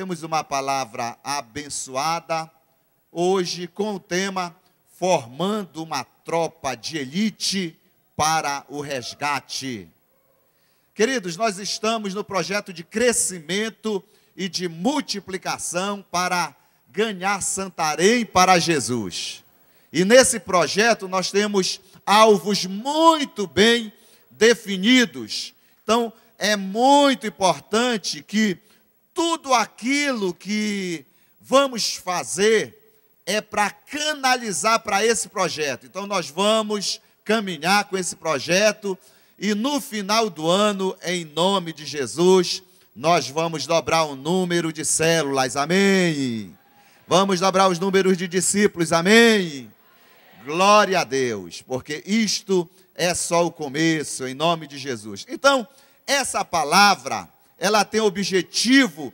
temos uma palavra abençoada, hoje com o tema Formando uma Tropa de Elite para o Resgate. Queridos, nós estamos no projeto de crescimento e de multiplicação para ganhar Santarém para Jesus. E nesse projeto nós temos alvos muito bem definidos. Então, é muito importante que tudo aquilo que vamos fazer é para canalizar para esse projeto. Então, nós vamos caminhar com esse projeto e no final do ano, em nome de Jesus, nós vamos dobrar o número de células, amém? Vamos dobrar os números de discípulos, amém? Glória a Deus, porque isto é só o começo, em nome de Jesus. Então, essa palavra, ela tem o objetivo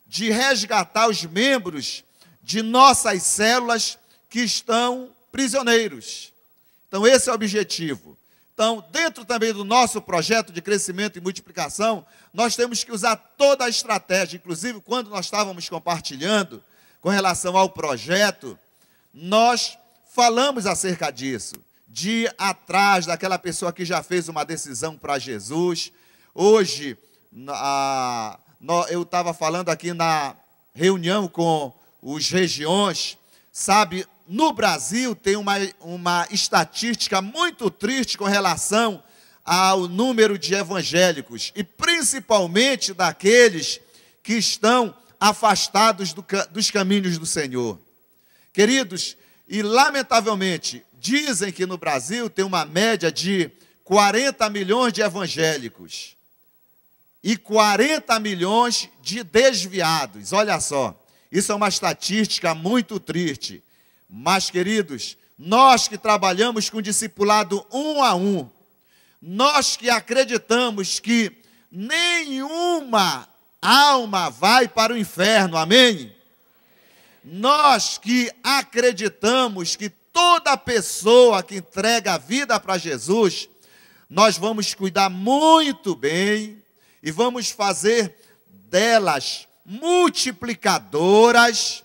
de resgatar os membros de nossas células que estão prisioneiros. Então, esse é o objetivo. Então, dentro também do nosso projeto de crescimento e multiplicação, nós temos que usar toda a estratégia, inclusive quando nós estávamos compartilhando com relação ao projeto, nós falamos acerca disso, de ir atrás daquela pessoa que já fez uma decisão para Jesus. Hoje, eu estava falando aqui na reunião com os regiões, sabe, no Brasil tem uma estatística muito triste com relação ao número de evangélicos, e principalmente daqueles que estão afastados dos caminhos do Senhor. Queridos, e lamentavelmente, dizem que no Brasil tem uma média de 40 milhões de evangélicos e 40 milhões de desviados. Olha só, isso é uma estatística muito triste. Mas, queridos, nós que trabalhamos com discipulado 1 a 1, nós que acreditamos que nenhuma alma vai para o inferno, amém? Nós que acreditamos que toda pessoa que entrega a vida para Jesus, nós vamos cuidar muito bem e vamos fazer delas multiplicadoras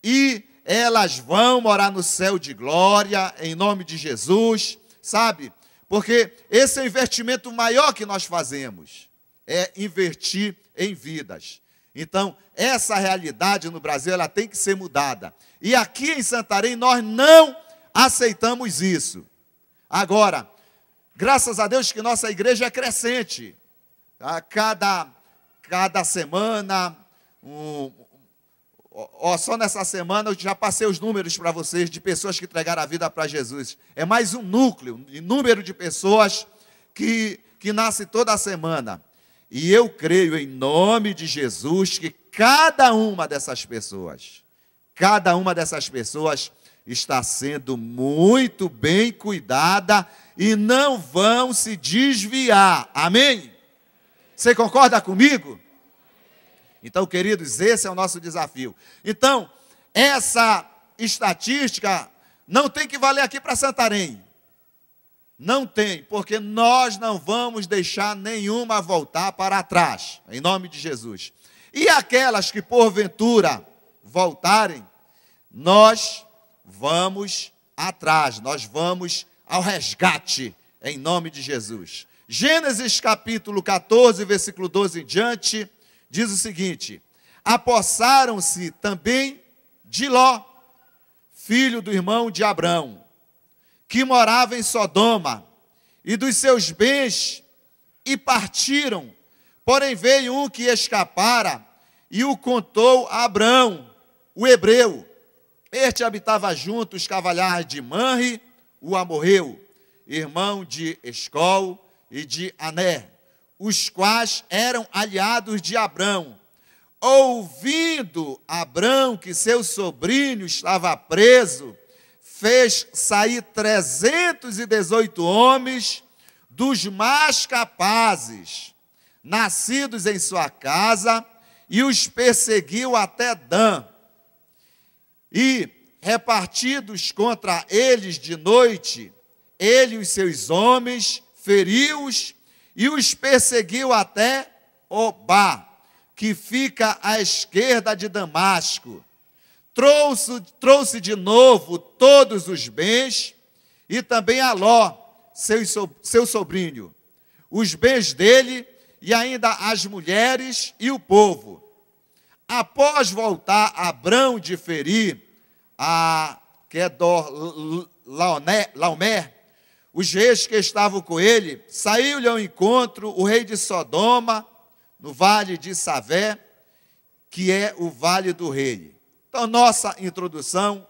e elas vão morar no céu de glória, em nome de Jesus, sabe? Porque esse é o investimento maior que nós fazemos, é investir em vidas. Então, essa realidade no Brasil, ela tem que ser mudada. E aqui em Santarém, nós não aceitamos isso. Agora, graças a Deus que nossa igreja é crescente. A cada semana, só nessa semana eu já passei os números para vocês de pessoas que entregaram a vida para Jesus. É mais um número de pessoas que nasce toda semana. E eu creio em nome de Jesus que cada uma dessas pessoas está sendo muito bem cuidada e não vão se desviar. Amém? Você concorda comigo? Então, queridos, esse é o nosso desafio. Então, essa estatística não tem que valer aqui para Santarém. Não tem, porque nós não vamos deixar nenhuma voltar para trás, em nome de Jesus. E aquelas que porventura voltarem, nós vamos atrás, nós vamos ao resgate, em nome de Jesus. Gênesis capítulo 14, versículo 12 em diante, diz o seguinte: apossaram-se também de Ló, filho do irmão de Abrão, que morava em Sodoma, e dos seus bens, e partiram. Porém veio um que escapara, e o contou a Abrão, o hebreu. Este habitava junto os cavalhares de Manre, o amorreu, irmão de Escol e de Ané, os quais eram aliados de Abrão. Ouvindo Abrão que seu sobrinho estava preso, fez sair 318 homens dos mais capazes, nascidos em sua casa, e os perseguiu até Dan. E, repartidos contra eles de noite, ele e os seus homens feriu-os e os perseguiu até Obá, que fica à esquerda de Damasco. Trouxe de novo todos os bens e também a Ló, seu sobrinho, os bens dele e ainda as mulheres e o povo. Após voltar Abrão de ferir a Quedorlaomer, os reis que estavam com ele, saiu-lhe ao encontro o rei de Sodoma, no vale de Savé, que é o vale do rei. Então, nossa introdução,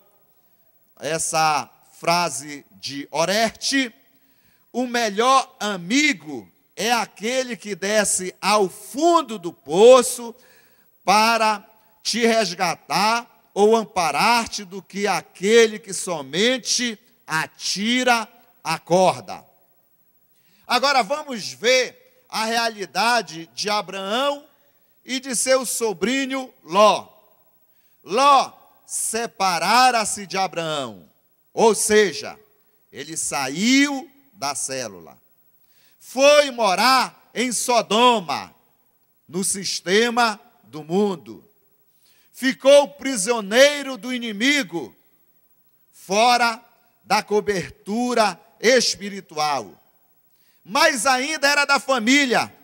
essa frase de Orerte: o melhor amigo é aquele que desce ao fundo do poço para te resgatar ou amparar-te do que aquele que somente atira a corda. Agora vamos ver a realidade de Abraão e de seu sobrinho Ló. Ló separara-se de Abraão, ou seja, ele saiu da célula. Foi morar em Sodoma, no sistema do mundo. Ficou prisioneiro do inimigo, fora da cobertura espiritual. Mas ainda era da família,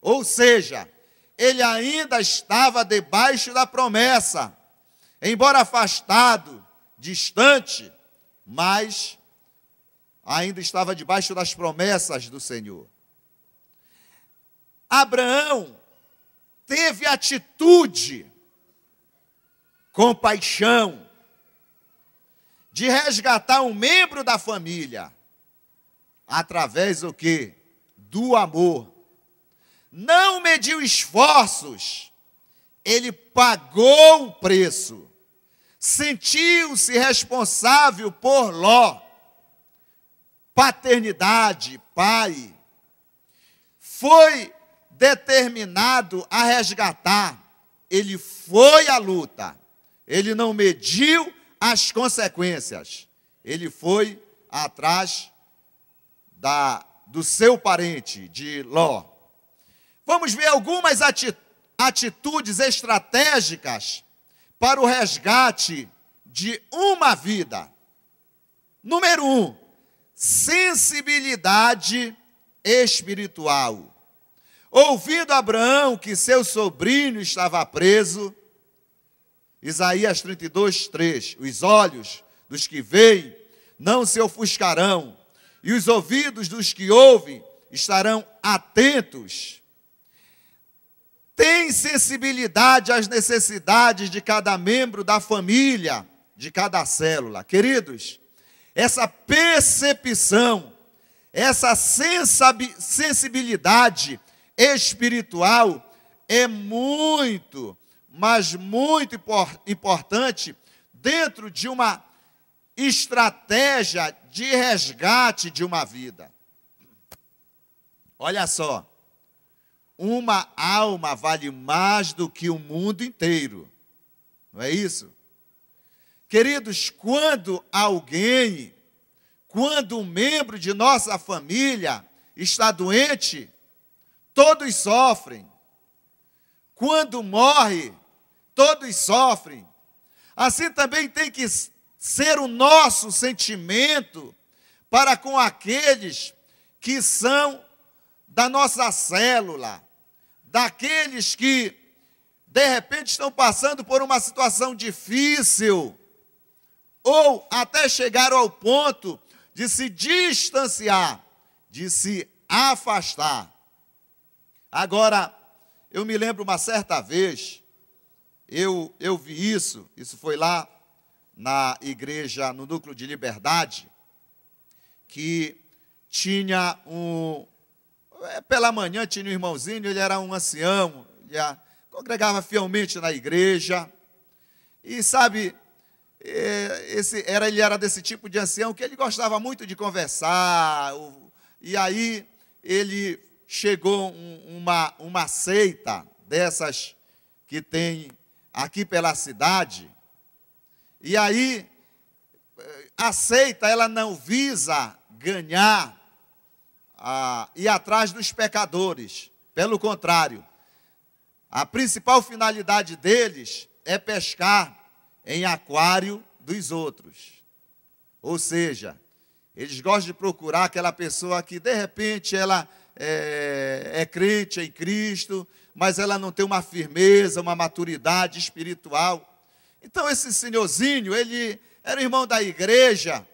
ou seja, ele ainda estava debaixo da promessa. Embora afastado, distante, mas ainda estava debaixo das promessas do Senhor. Abraão teve atitude, compaixão, de resgatar um membro da família, através do quê? Do amor. Não mediu esforços, ele pagou o preço. Sentiu-se responsável por Ló, paternidade, pai. Foi determinado a resgatar. Ele foi à luta. Ele não mediu as consequências. Ele foi atrás do seu parente, de Ló. Vamos ver algumas atitudes estratégicas para o resgate de uma vida. Número 1, sensibilidade espiritual. Ouvindo Abraão que seu sobrinho estava preso, Isaías 32:3, os olhos dos que veem não se ofuscarão, e os ouvidos dos que ouvem estarão atentos. Tem sensibilidade às necessidades de cada membro da família, de cada célula. Queridos, essa percepção, essa sensibilidade espiritual é muito, mas muito importante dentro de uma estratégia de resgate de uma vida. Olha só. Uma alma vale mais do que o mundo inteiro. Não é isso? Queridos, quando um membro de nossa família está doente, todos sofrem. Quando morre, todos sofrem. Assim também tem que ser o nosso sentimento para com aqueles que são da nossa célula, daqueles que, de repente, estão passando por uma situação difícil, ou até chegaram ao ponto de se distanciar, de se afastar. Agora, eu me lembro uma certa vez, eu vi isso foi lá na igreja, no Núcleo de Liberdade, que tinha pela manhã tinha um irmãozinho, ele era um ancião, ele congregava fielmente na igreja, e sabe, ele era desse tipo de ancião que ele gostava muito de conversar, e aí ele chegou uma seita dessas que tem aqui pela cidade, e aí a seita, ela não visa ganhar, ir atrás dos pecadores. Pelo contrário, A principal finalidade deles é pescar em aquário dos outros. Ou seja, eles gostam de procurar aquela pessoa que, de repente, ela é crente em Cristo, mas ela não tem uma firmeza, uma maturidade espiritual. Então, esse senhorzinho, ele era irmão da igreja,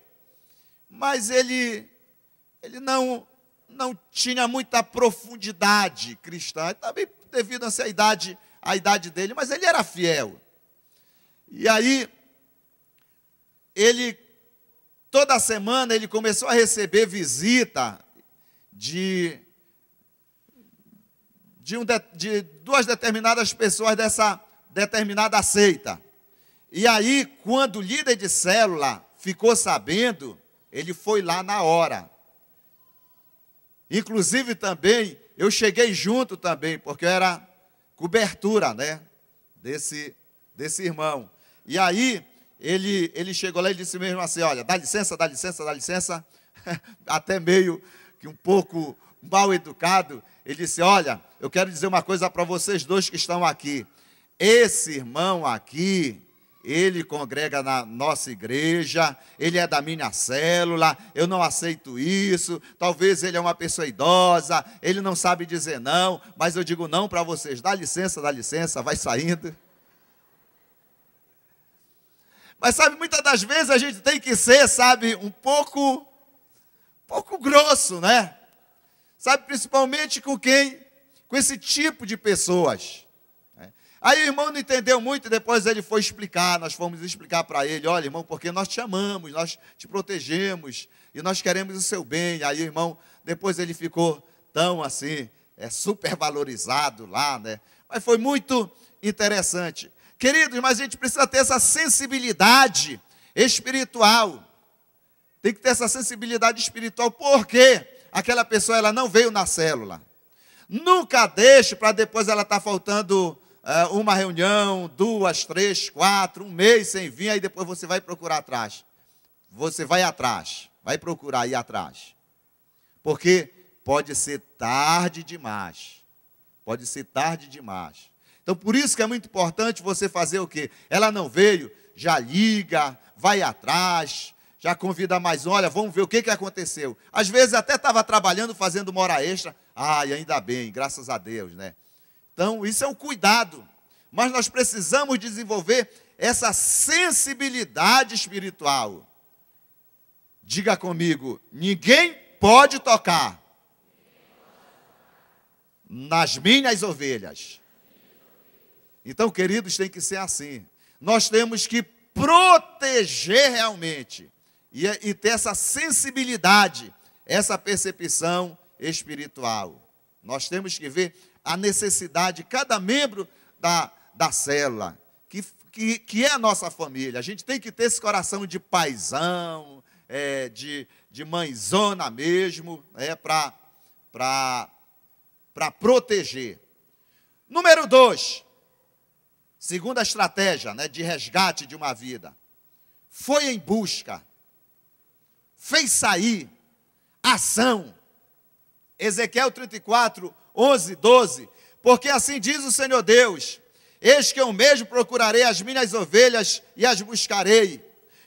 mas ele não tinha muita profundidade cristã, também devido a essa idade, a idade dele, mas ele era fiel. E aí, toda semana, ele começou a receber visita de duas determinadas pessoas dessa determinada seita. E aí, quando o líder de célula ficou sabendo, ele foi lá na hora. Inclusive também, eu cheguei junto também, porque eu era cobertura, né, desse irmão. E aí, ele chegou lá e disse mesmo assim, olha, dá licença, até meio que um pouco mal educado, ele disse, olha, eu quero dizer uma coisa para vocês dois que estão aqui. Esse irmão aqui, ele congrega na nossa igreja, ele é da minha célula, eu não aceito isso, talvez ele é uma pessoa idosa, ele não sabe dizer não, mas eu digo não para vocês, dá licença, vai saindo. Mas sabe, muitas das vezes a gente tem que ser, sabe, um pouco grosso, né? Sabe, principalmente com quem? Com esse tipo de pessoas. Aí o irmão não entendeu muito, depois ele foi explicar, nós fomos explicar para ele, olha irmão, porque nós te amamos, nós te protegemos, e nós queremos o seu bem. Aí o irmão, depois ele ficou tão assim, super valorizado lá, né? Mas foi muito interessante. Queridos, mas a gente precisa ter essa sensibilidade espiritual. Tem que ter essa sensibilidade espiritual, porque aquela pessoa ela não veio na célula. Nunca deixe para depois ela estar faltando uma reunião, 2, 3, 4, um mês sem vir, aí depois você vai procurar atrás. Você vai atrás, vai procurar ir atrás. Porque pode ser tarde demais. Pode ser tarde demais. Então, por isso que é muito importante você fazer o quê? Ela não veio, já liga, vai atrás, já convida mais, olha, vamos ver o que aconteceu. Às vezes até estava trabalhando, fazendo uma hora extra, e ainda bem, graças a Deus, né? Então, isso é um cuidado, mas nós precisamos desenvolver essa sensibilidade espiritual. Diga comigo, ninguém pode tocar nas minhas ovelhas. Então, queridos, tem que ser assim. Nós temos que proteger realmente e ter essa sensibilidade, essa percepção espiritual. Nós temos que ver a necessidade de cada membro da célula, que é a nossa família. A gente tem que ter esse coração de paizão, de mãezona mesmo, para proteger. Número 2, segunda estratégia, né, de resgate de uma vida. Foi em busca, fez sair, ação. Ezequiel 34, 11, 12, porque assim diz o Senhor Deus, eis que eu mesmo procurarei as minhas ovelhas e as buscarei,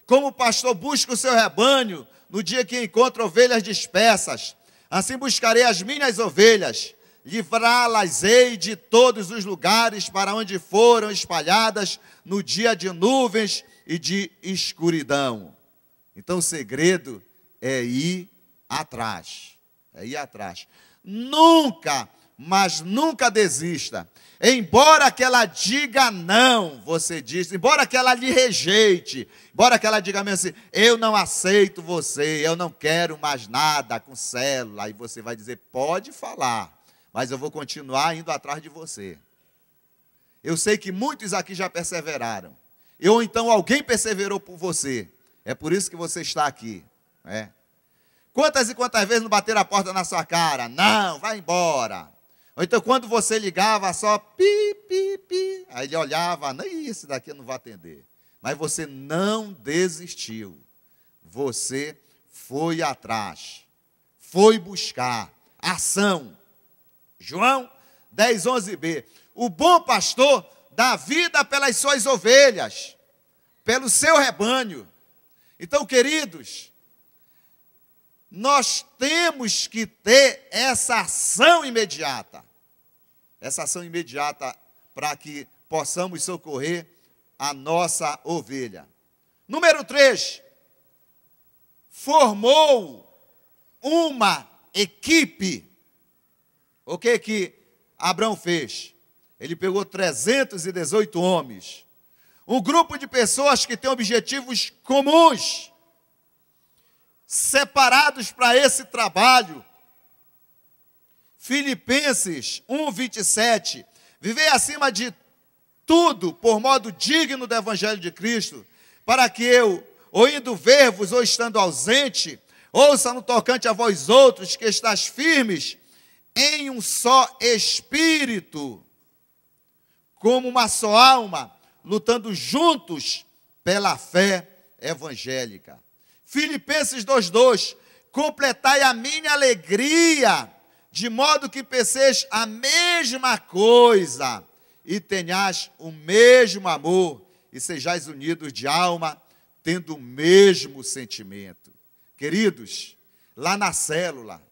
como o pastor busca o seu rebanho no dia que encontra ovelhas dispersas, assim buscarei as minhas ovelhas, livrá-las-ei de todos os lugares para onde foram espalhadas no dia de nuvens e de escuridão. Então o segredo é ir atrás, Nunca, mas nunca desista. Embora que ela diga não, você diz, embora que ela lhe rejeite, embora que ela diga mesmo assim, eu não aceito você, eu não quero mais nada com célula, aí você vai dizer, pode falar, mas eu vou continuar indo atrás de você. Eu sei que muitos aqui já perseveraram, ou então alguém perseverou por você, é por isso que você está aqui, né? Quantas e quantas vezes não bateram a porta na sua cara? Não, vai embora. Ou então quando você ligava só pi, pi, pi. Aí ele olhava, não, esse daqui eu não vou atender. Mas você não desistiu. Você foi atrás. Foi buscar. Ação. João 10, 11b. o bom pastor dá vida pelas suas ovelhas, pelo seu rebanho. Então, queridos, nós temos que ter essa ação imediata para que possamos socorrer a nossa ovelha. Número 3, formou uma equipe. O que Abraão fez? Ele pegou 318 homens, um grupo de pessoas que têm objetivos comuns, separados para esse trabalho. Filipenses 1:27, viver acima de tudo por modo digno do Evangelho de Cristo, para que eu, ou indo ver-vos, ou estando ausente, ouça no tocante a vós outros, que estáis firmes em um só espírito, como uma só alma, lutando juntos pela fé evangélica. Filipenses 2:2, completai a minha alegria, de modo que penseis a mesma coisa, e tenhais o mesmo amor, e sejais unidos de alma, tendo o mesmo sentimento. Queridos, lá na célula,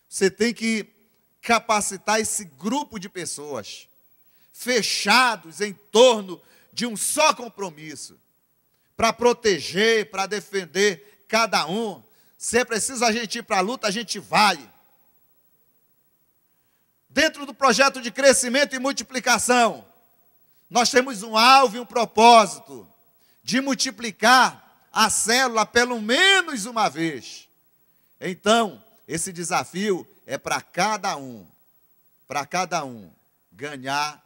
você tem que capacitar esse grupo de pessoas, fechados em torno de um só compromisso, para proteger, para defender cada um. Se é preciso a gente ir para a luta, a gente vai. Dentro do projeto de crescimento e multiplicação, nós temos um alvo e um propósito de multiplicar a célula pelo menos uma vez. Então, esse desafio é para cada um ganhar,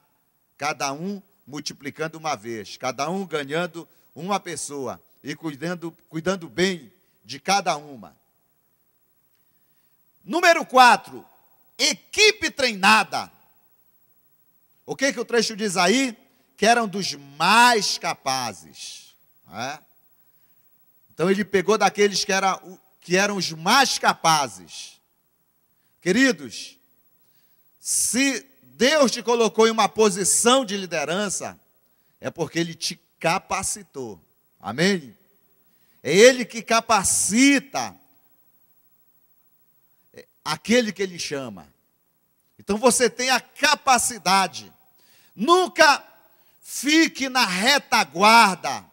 cada um multiplicando uma vez, cada um ganhando uma pessoa e cuidando bem de cada uma. Número 4, equipe treinada. O que o trecho diz aí? Que eram dos mais capazes. Então ele pegou daqueles que eram os mais capazes. Queridos, se Deus te colocou em uma posição de liderança, é porque Ele te capacitou. Amém? É Ele que capacita aquele que Ele chama. Então você tem a capacidade. Nunca fique na retaguarda,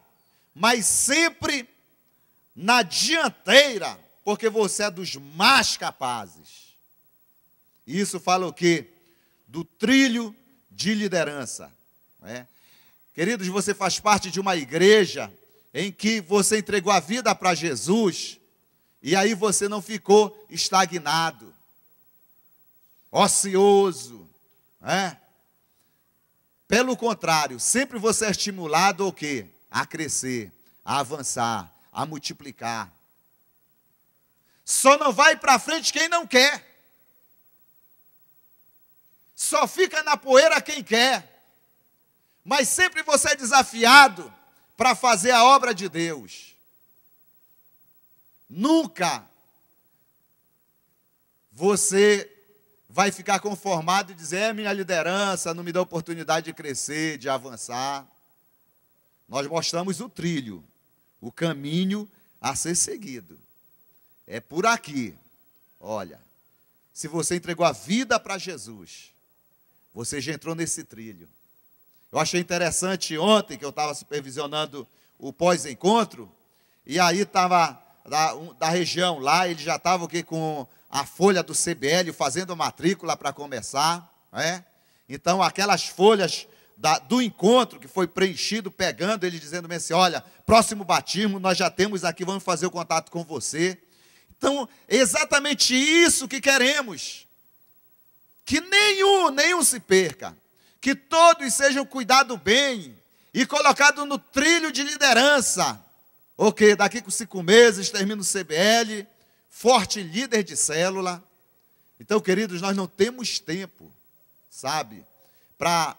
mas sempre na dianteira, porque você é dos mais capazes. Isso fala o quê? Do trilho de liderança. Queridos, você faz parte de uma igreja em que você entregou a vida para Jesus, e aí você não ficou estagnado, ocioso, Pelo contrário, sempre você é estimulado ao quê? A crescer, a avançar, a multiplicar. Só não vai para frente quem não quer. Só fica na poeira quem quer. Mas sempre você é desafiado para fazer a obra de Deus. Nunca você vai ficar conformado e dizer, minha liderança não me dá oportunidade de crescer, de avançar. Nós mostramos o trilho, o caminho a ser seguido. É por aqui. Olha, se você entregou a vida para Jesus, você já entrou nesse trilho. Eu achei interessante ontem, que eu estava supervisionando o pós-encontro, e aí estava da região lá, ele já estava com a folha do CBL, fazendo a matrícula para começar. Então, aquelas folhas do encontro que foi preenchido, pegando, ele dizendo assim, olha, próximo batismo, nós já temos aqui, vamos fazer o contato com você. Então, é exatamente isso que queremos. Que nenhum se perca. Que todos sejam cuidados bem e colocados no trilho de liderança. Ok, daqui com 5 meses termina o CBL, forte líder de célula. Então, queridos, nós não temos tempo, sabe, para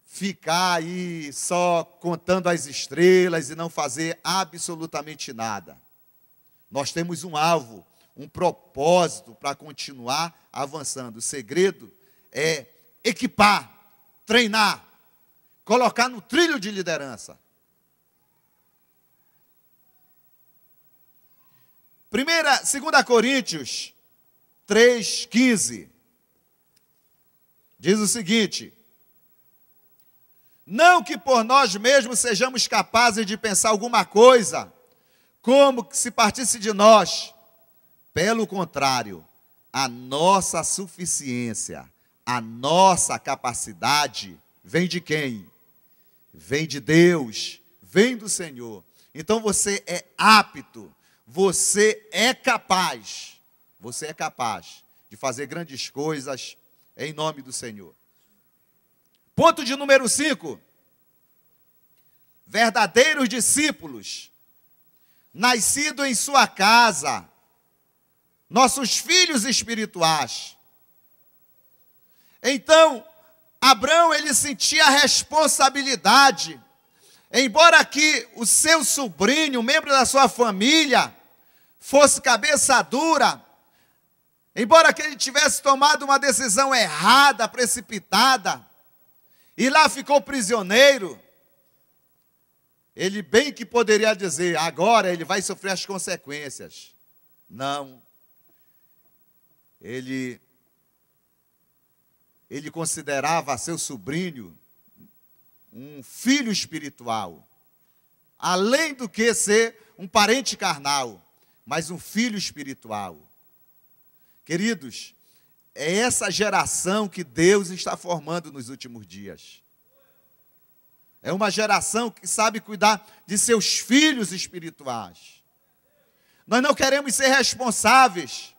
ficar aí só contando as estrelas e não fazer absolutamente nada. Nós temos um alvo, um propósito para continuar avançando. O segredo é equipar, treinar, colocar no trilho de liderança. 2 Coríntios 3,15 diz o seguinte: não que por nós mesmos sejamos capazes de pensar alguma coisa, como que se partisse de nós. Pelo contrário, a nossa suficiência, a nossa capacidade, vem de quem? Vem de Deus, vem do Senhor. Então você é apto, você é capaz de fazer grandes coisas em nome do Senhor. Ponto de número 5. Verdadeiros discípulos, nascidos em sua casa, nossos filhos espirituais. Então, Abraão, ele sentia a responsabilidade, embora que o seu sobrinho, membro da sua família, fosse cabeça dura, embora que ele tivesse tomado uma decisão errada, precipitada, e lá ficou prisioneiro, ele bem que poderia dizer, agora ele vai sofrer as consequências. Não. Ele considerava seu sobrinho um filho espiritual, além do que ser um parente carnal, mas um filho espiritual. Queridos, é essa geração que Deus está formando nos últimos dias. É uma geração que sabe cuidar de seus filhos espirituais. Nós não queremos ser responsáveis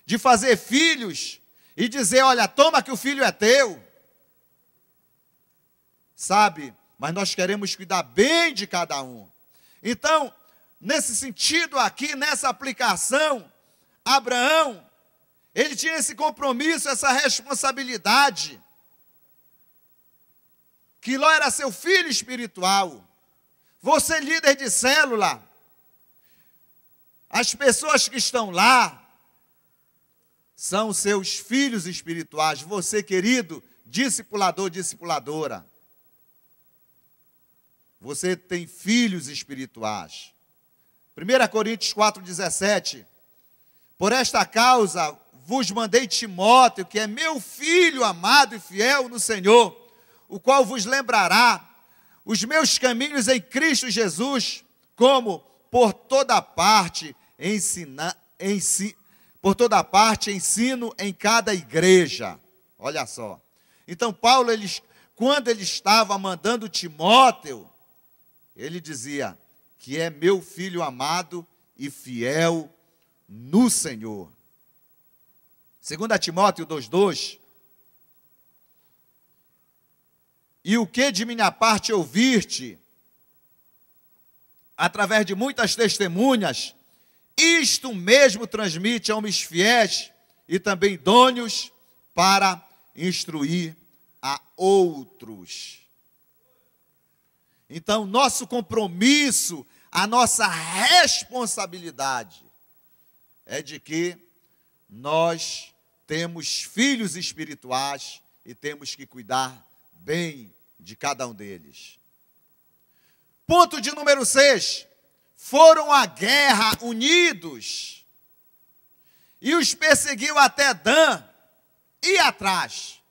de fazer filhos e dizer, olha, toma que o filho é teu. Sabe? Mas nós queremos cuidar bem de cada um. Então, nesse sentido aqui, nessa aplicação, Abraão, ele tinha esse compromisso, essa responsabilidade. Que Ló era seu filho espiritual. Você, líder de célula, as pessoas que estão lá, são seus filhos espirituais. Você, querido, discipulador, discipuladora, você tem filhos espirituais. 1 Coríntios 4,17, por esta causa vos mandei Timóteo, que é meu filho amado e fiel no Senhor, o qual vos lembrará os meus caminhos em Cristo Jesus, como por toda parte ensino em cada igreja. Olha só. Então Paulo, quando ele estava mandando Timóteo, ele dizia que é meu filho amado e fiel no Senhor. 2 Timóteo 2,2, e o que de minha parte ouvir-te, através de muitas testemunhas, isto mesmo transmite a homens fiéis e também idôneos para instruir a outros. Então, nosso compromisso, a nossa responsabilidade é de que nós temos filhos espirituais e temos que cuidar bem de cada um deles. Ponto de número 6. Foram à guerra unidos e os perseguiu até Dan e atrás.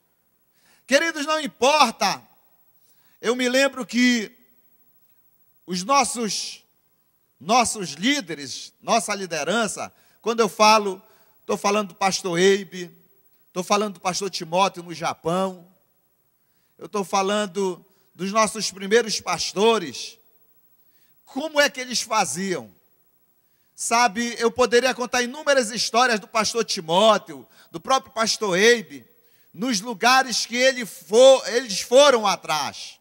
Queridos, não importa. Eu me lembro que os nossos líderes, nossa liderança, quando eu falo, estou falando do pastor Eibe, estou falando do pastor Timóteo no Japão, eu estou falando dos nossos primeiros pastores. Como é que eles faziam? Sabe, eu poderia contar inúmeras histórias do pastor Timóteo, do próprio pastor Eibe, nos lugares que eles foram atrás,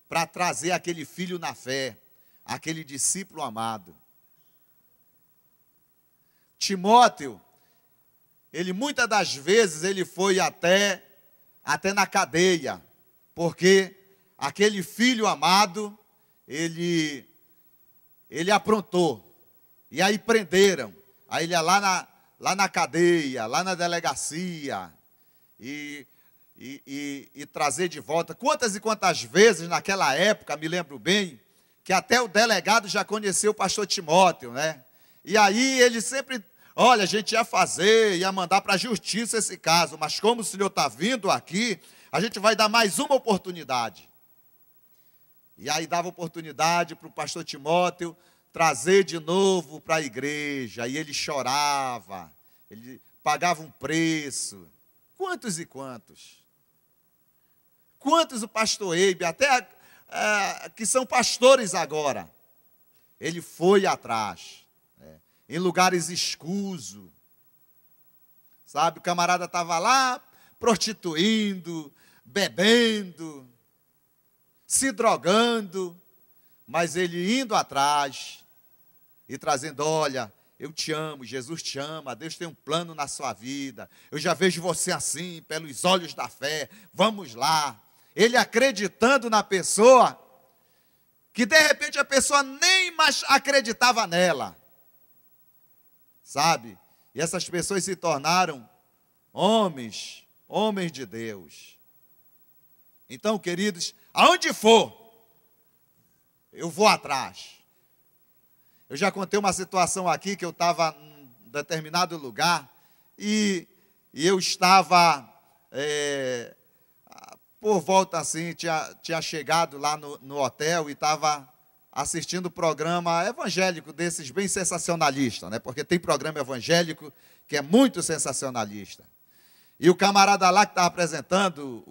para trazer aquele filho na fé, aquele discípulo amado. Timóteo, ele muitas das vezes ele foi até na cadeia, porque aquele filho amado, ele aprontou, e aí prenderam, aí ele ia lá na cadeia, lá na delegacia, e trazer de volta. Quantas e quantas vezes naquela época, me lembro bem, que até o delegado já conheceu o pastor Timóteo, né? E aí ele sempre, olha, a gente ia mandar para a justiça esse caso, mas como o senhor está vindo aqui, a gente vai dar mais uma oportunidade. E aí dava oportunidade para o pastor Timóteo trazer de novo para a igreja, e ele chorava, ele pagava um preço. Quantos e quantos? Quantos o pastor Eibe, até que são pastores agora, ele foi atrás, né, em lugares escusos, sabe? O camarada estava lá prostituindo, bebendo, se drogando, mas ele indo atrás e trazendo, olha, eu te amo, Jesus te ama, Deus tem um plano na sua vida, eu já vejo você assim, pelos olhos da fé, vamos lá. Ele acreditando na pessoa, que de repente a pessoa nem mais acreditava nela, sabe? E essas pessoas se tornaram homens de Deus. Então, queridos, aonde for, eu vou atrás. Eu já contei uma situação aqui, que eu estava em determinado lugar, e eu estava, por volta assim, tinha chegado lá no hotel e estava assistindo o programa evangélico desses bem sensacionalista, né? Porque tem programa evangélico que é muito sensacionalista. E o camarada lá que estava apresentando,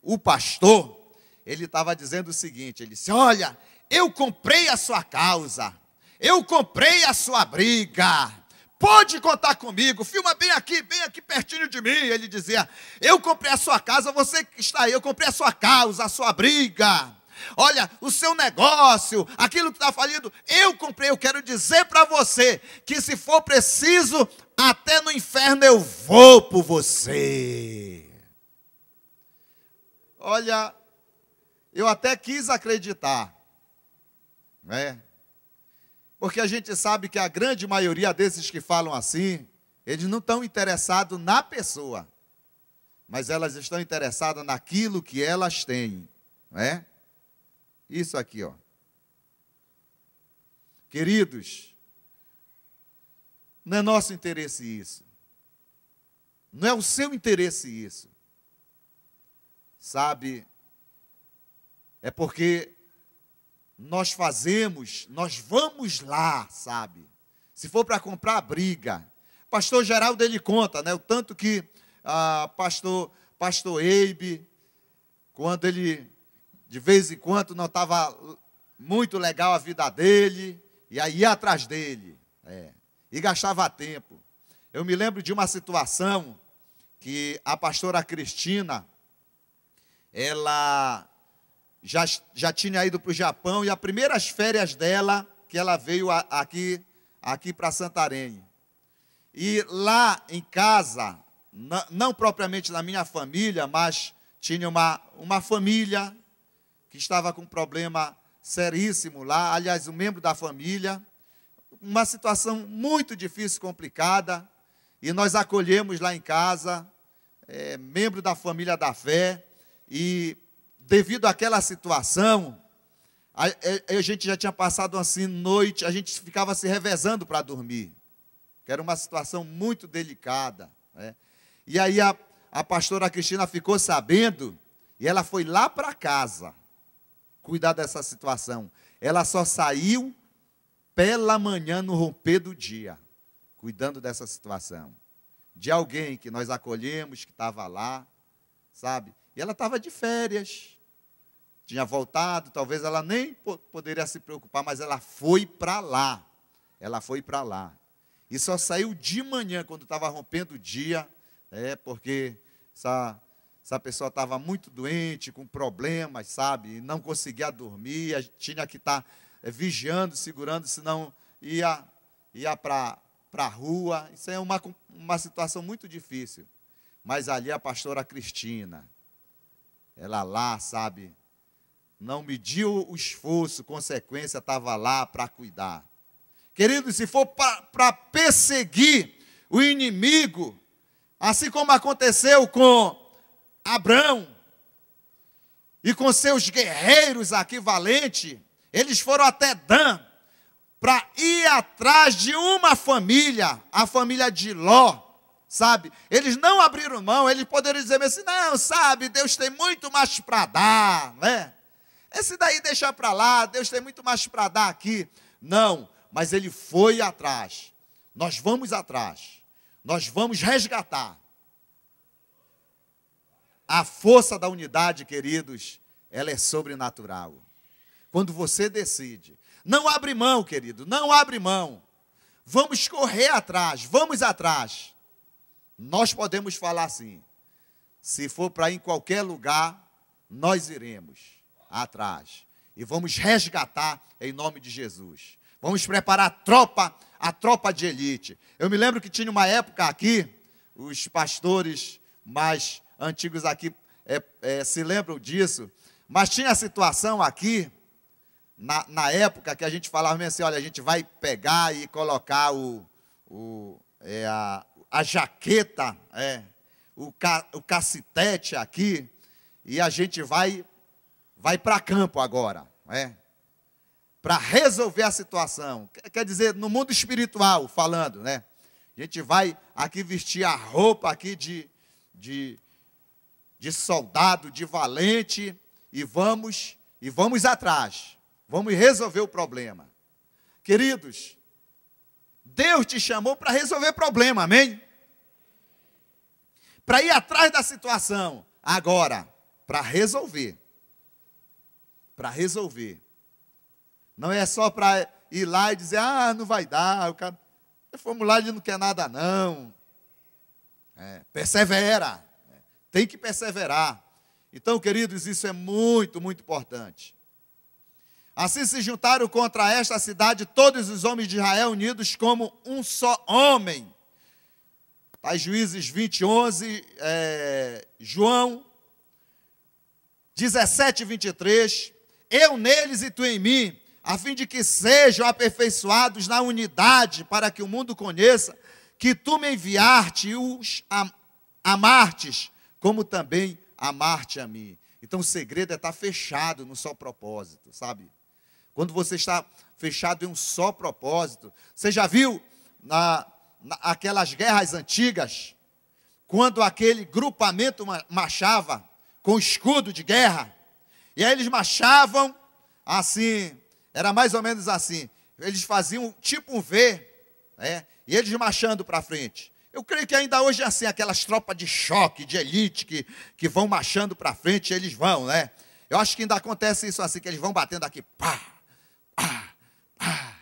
o pastor, ele estava dizendo o seguinte, ele disse, olha, eu comprei a sua causa, eu comprei a sua briga, pode contar comigo, filma bem aqui pertinho de mim. Ele dizia, eu comprei a sua casa, você que está aí, eu comprei a sua causa, a sua briga, olha, o seu negócio, aquilo que está falido, eu comprei. Eu quero dizer para você, que se for preciso, até no inferno eu vou por você. Olha, eu até quis acreditar, né? Porque a gente sabe que a grande maioria desses que falam assim, eles não estão interessados na pessoa, mas elas estão interessadas naquilo que elas têm, não é? Isso aqui, ó. Queridos, não é nosso interesse isso. Não é o seu interesse isso. Sabe? É porque nós vamos lá, sabe? Se for para comprar briga. Pastor Geraldo, ele conta, né? O tanto que pastor Eibe, quando ele, de vez em quando, não estava muito legal a vida dele, e aí ia atrás dele, e gastava tempo. Eu me lembro de uma situação que a pastora Cristina, ela já tinha ido para o Japão, e as primeiras férias dela, que ela veio aqui para Santarém. E lá em casa, não propriamente na minha família, mas tinha uma família que estava com um problema seríssimo lá, aliás, um membro da família, uma situação muito difícil, complicada, e nós acolhemos lá em casa, membro da família da fé, e devido àquela situação, a gente já tinha passado assim noite, a gente ficava se revezando para dormir, que era uma situação muito delicada, né? E aí a pastora Cristina ficou sabendo, e ela foi lá para casa cuidar dessa situação. Ela só saiu pela manhã, no romper do dia, cuidando dessa situação, de alguém que nós acolhemos, que estava lá, sabe? E ela estava de férias, tinha voltado, talvez ela nem poderia se preocupar, mas ela foi para lá. Ela foi para lá. E só saiu de manhã, quando estava rompendo o dia, porque essa pessoa estava muito doente, com problemas, sabe? E não conseguia dormir, tinha que estar vigiando, segurando, senão ia para a rua. Isso é uma situação muito difícil. Mas ali a pastora Cristina, ela lá, sabe, não mediu o esforço, consequência, estava lá para cuidar. Queridos, se for para perseguir o inimigo Assim como aconteceu com Abrão e com seus guerreiros aqui valentes, eles foram até Dan para ir atrás de uma família, a família de Ló, sabe? Eles não abriram mão, eles poderiam dizer assim, não, sabe, Deus tem muito mais para dar, né? Esse daí deixa para lá, Deus tem muito mais para dar aqui. Não, mas ele foi atrás. Nós vamos atrás. Nós vamos resgatar. A força da unidade, queridos, ela é sobrenatural. Quando você decide, não abre mão, querido, não abre mão. Vamos correr atrás, vamos atrás. Nós podemos falar assim, se for para ir em qualquer lugar, nós iremos atrás. E vamos resgatar em nome de Jesus. Vamos preparar a tropa de elite. Eu me lembro que tinha uma época aqui, os pastores mais antigos aqui se lembram disso, mas tinha a situação aqui, na época que a gente falava assim, olha, a gente vai pegar e colocar a jaqueta, o cacetete aqui, e a gente vai para campo agora, para resolver a situação. Quer dizer, no mundo espiritual falando, né? A gente vai aqui vestir a roupa aqui de soldado, de valente, e vamos atrás. Vamos resolver o problema. Queridos, Deus te chamou para resolver problema, amém? Para ir atrás da situação. Agora, para resolver. Para resolver. Não é só para ir lá e dizer, não vai dar, o cara, fomos lá, ele não quer nada não. Persevera. Tem que perseverar. Então, queridos, isso é muito, muito importante. Assim se juntaram contra esta cidade todos os homens de Israel unidos como um só homem. Tá, Juízes 20, 11, João 17, 23. Eu neles e tu em mim, a fim de que sejam aperfeiçoados na unidade, para que o mundo conheça que tu me enviaste e os amastes, como também amaste a mim. Então o segredo é estar fechado no só propósito, sabe? Quando você está fechado em um só propósito. Você já viu aquelas guerras antigas, quando aquele grupamento marchava com escudo de guerra, e aí eles marchavam assim, era mais ou menos assim, eles faziam tipo um V, e eles marchando para frente. Eu creio que ainda hoje é assim, aquelas tropas de choque, de elite, que vão marchando para frente, eles vão, né? Eu acho que ainda acontece isso assim, que eles vão batendo aqui, pá, pá, pá,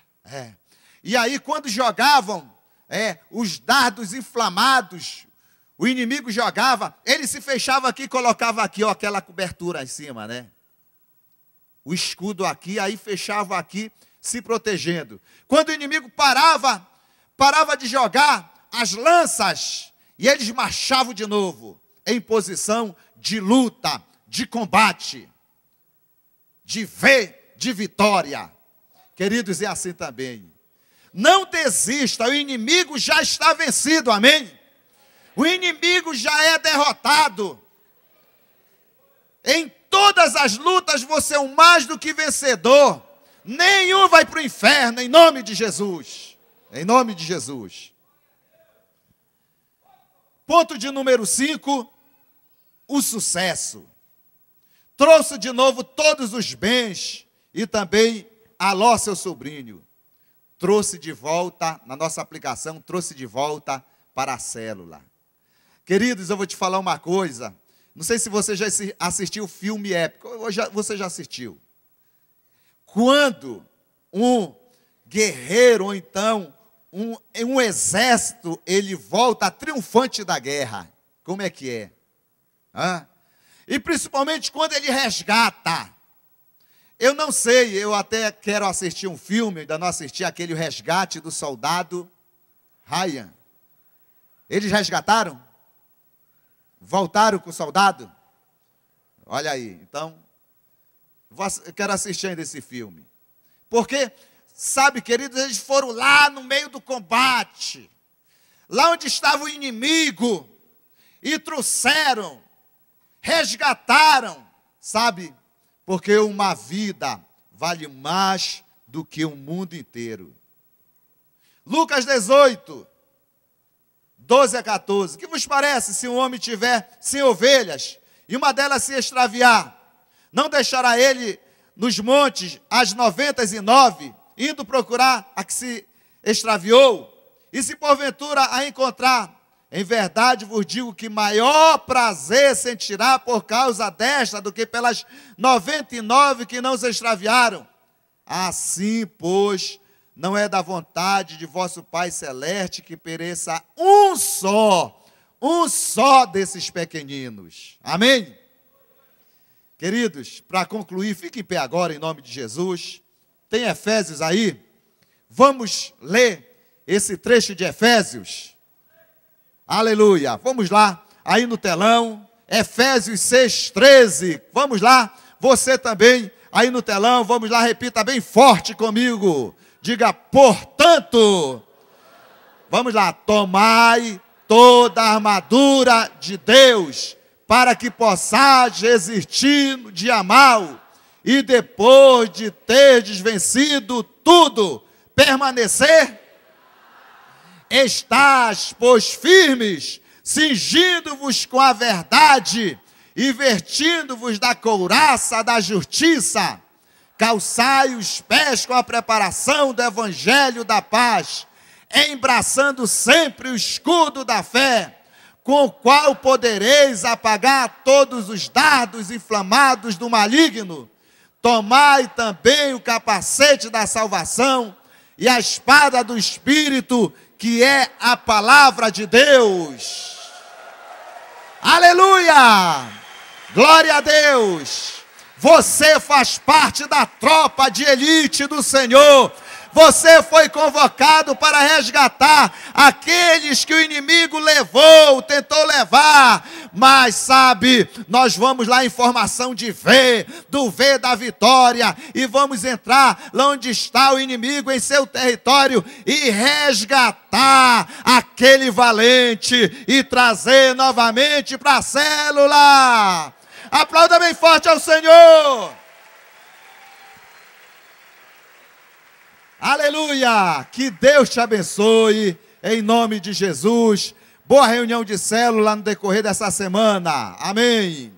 E aí, quando jogavam os dardos inflamados, o inimigo jogava, ele se fechava aqui e colocava aqui, ó, aquela cobertura em cima, né? O escudo aqui, aí fechava aqui, se protegendo. Quando o inimigo parava de jogar as lanças, e eles marchavam de novo, em posição de luta, de combate, de vitória. Queridos, é assim também. Não desista, o inimigo já está vencido, amém? O inimigo já é derrotado. Em todas as lutas você é um mais do que vencedor. Nenhum vai para o inferno, em nome de Jesus. Em nome de Jesus. Ponto de número 5, o sucesso. Trouxe de novo todos os bens e também Aló, seu sobrinho. Trouxe de volta, na nossa aplicação, trouxe de volta para a célula. Queridos, eu vou te falar uma coisa. Não sei se você já assistiu o filme épico. Você já assistiu. Quando um guerreiro, ou então um exército, ele volta triunfante da guerra. Como é que é? E principalmente quando ele resgata. Eu não sei, eu até quero assistir um filme, ainda não assisti aquele Resgate do Soldado Ryan. Eles resgataram? Voltaram com o soldado? Olha aí, então, eu quero assistir ainda esse filme. Porque, sabe, queridos, eles foram lá no meio do combate, lá onde estava o inimigo, e trouxeram, resgataram, sabe? Porque uma vida vale mais do que o mundo inteiro. Lucas 18, 12 a 14. Que vos parece se um homem tiver 100 ovelhas e uma delas se extraviar? Não deixará ele nos montes as 99, indo procurar a que se extraviou? E se porventura a encontrar, em verdade vos digo que maior prazer sentirá por causa desta do que pelas 99 que não se extraviaram. Assim, pois, não é da vontade de vosso Pai Celeste que pereça um só desses pequeninos. Amém? Queridos, para concluir, fique em pé agora em nome de Jesus. Tem Efésios aí? Vamos ler esse trecho de Efésios. Aleluia. Vamos lá, aí no telão, Efésios 6:13. Vamos lá, você também aí no telão, vamos lá, repita bem forte comigo. Diga, portanto, vamos lá, tomai toda a armadura de Deus, para que possais resistir no dia mau, e depois de terdes vencido tudo, permanecer. Estás, pois, firmes, cingindo-vos com a verdade, e vertindo-vos da couraça da justiça. Calçai os pés com a preparação do evangelho da paz, embraçando sempre o escudo da fé, com o qual podereis apagar todos os dardos inflamados do maligno. Tomai também o capacete da salvação e a espada do Espírito, que é a palavra de Deus. Aleluia! Glória a Deus! Você faz parte da tropa de elite do Senhor. Você foi convocado para resgatar aqueles que o inimigo levou, tentou levar. Mas sabe, nós vamos lá em formação de V, do V da vitória, e vamos entrar lá onde está o inimigo em seu território e resgatar aquele valente e trazer novamente para a célula. Aplauda bem forte ao Senhor. Aleluia! Que Deus te abençoe, em nome de Jesus. Boa reunião de célula no decorrer dessa semana. Amém.